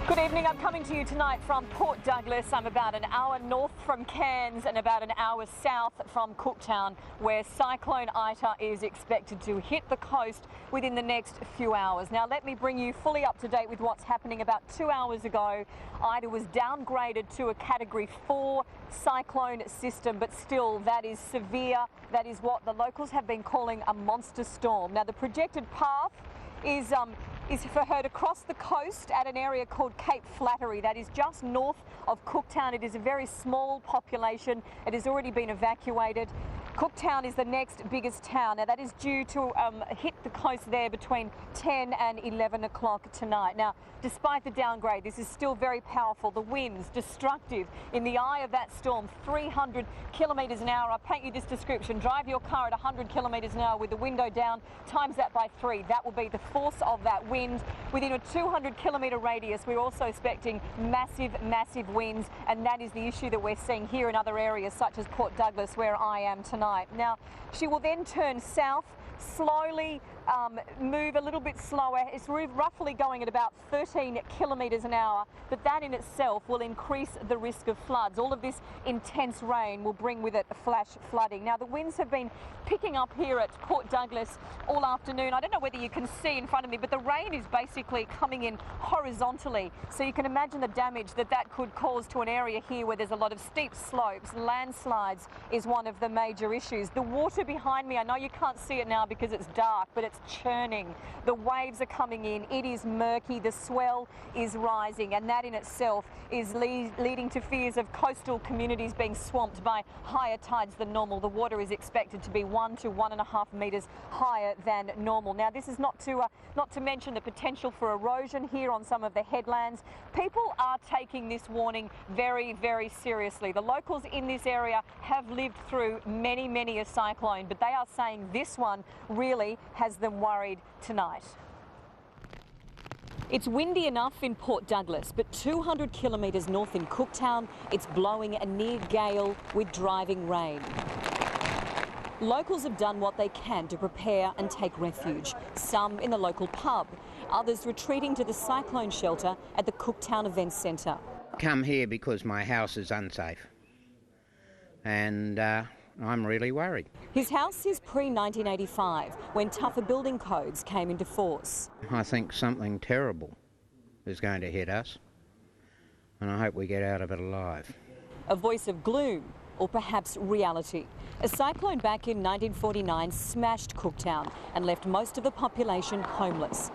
Good evening. I'm coming to you tonight from Port Douglas. I'm about an hour north from Cairns and about an hour south from Cooktown, where Cyclone Ita is expected to hit the coast within the next few hours. Now, let me bring you fully up to date with what's happening. About 2 hours ago, Ita was downgraded to a Category 4 cyclone system, but still, that is severe. That is what the locals have been calling a monster storm. Now, the projected path is for her to cross the coast at an area called Cape Flattery. That is just north of Cooktown. It is a very small population. It has already been evacuated. Cooktown is the next biggest town. Now, that is due to hit the coast there between 10 and 11 o'clock tonight. Now, despite the downgrade, this is still very powerful. The winds, destructive. In the eye of that storm, 300 kilometres an hour. I'll paint you this description. Drive your car at 100 kilometres an hour with the window down, times that by 3. That will be the force of that wind. Within a 200 kilometre radius, we're also expecting massive winds, and that is the issue that we're seeing here in other areas such as Port Douglas, where I am tonight. Now, she will then turn south, slowly move a little bit slower. It's roughly going at about 13 kilometres an hour, but that in itself will increase the risk of floods. All of this intense rain will bring with it flash flooding. Now, the winds have been picking up here at Port Douglas all afternoon. I don't know whether you can see in front of me, but the rain is basically coming in horizontally. So you can imagine the damage that that could cause to an area here where there's a lot of steep slopes. Landslides is one of the major issues. The water behind me, I know you can't see it now because it's dark, but it's churning. The waves are coming in. It is murky. The swell is rising, and that in itself is leading to fears of coastal communities being swamped by higher tides than normal. The water is expected to be 1 to 1.5 metres higher than normal. Now, this is not to mention the potential for erosion here on some of the headlands. People are taking this warning very seriously. The locals in this area have lived through many a cyclone, but they are saying this one really has them worried tonight. It's windy enough in Port Douglas, but 200 kilometres north in Cooktown, it's blowing a near gale with driving rain. Locals have done what they can to prepare and take refuge, some in the local pub, others retreating to the cyclone shelter at the Cooktown Events Centre. Come here because my house is unsafe, and I'm really worried. His house is pre-1985, when tougher building codes came into force. I think something terrible is going to hit us, and I hope we get out of it alive. A voice of gloom, or perhaps reality. A cyclone back in 1949 smashed Cooktown and left most of the population homeless.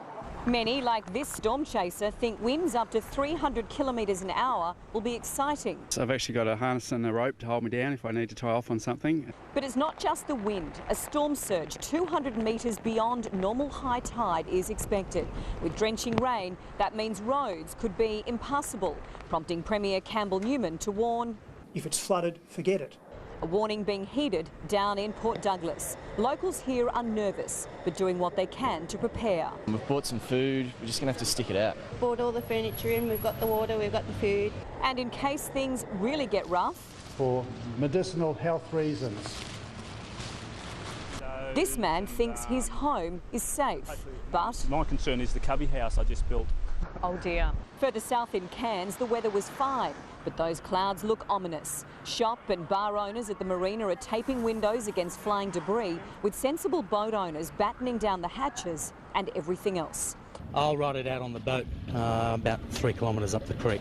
Many, like this storm chaser, think winds up to 300 kilometres an hour will be exciting. So I've actually got a harness and a rope to hold me down if I need to tie off on something. But it's not just the wind. A storm surge 200 metres beyond normal high tide is expected. With drenching rain, that means roads could be impassable, prompting Premier Campbell Newman to warn, if it's flooded, forget it. A warning being heeded down in Port Douglas. Locals here are nervous, but doing what they can to prepare. We've bought some food, we're just going to have to stick it out. Bought all the furniture in, we've got the water, we've got the food. And in case things really get rough, for medicinal health reasons. This man thinks his home is safe, but my concern is the cubby house I just built. Oh dear. Further south in Cairns, the weather was fine, but those clouds look ominous. Shop and bar owners at the marina are taping windows against flying debris, with sensible boat owners battening down the hatches and everything else. I'll ride it out on the boat about 3 kilometres up the creek.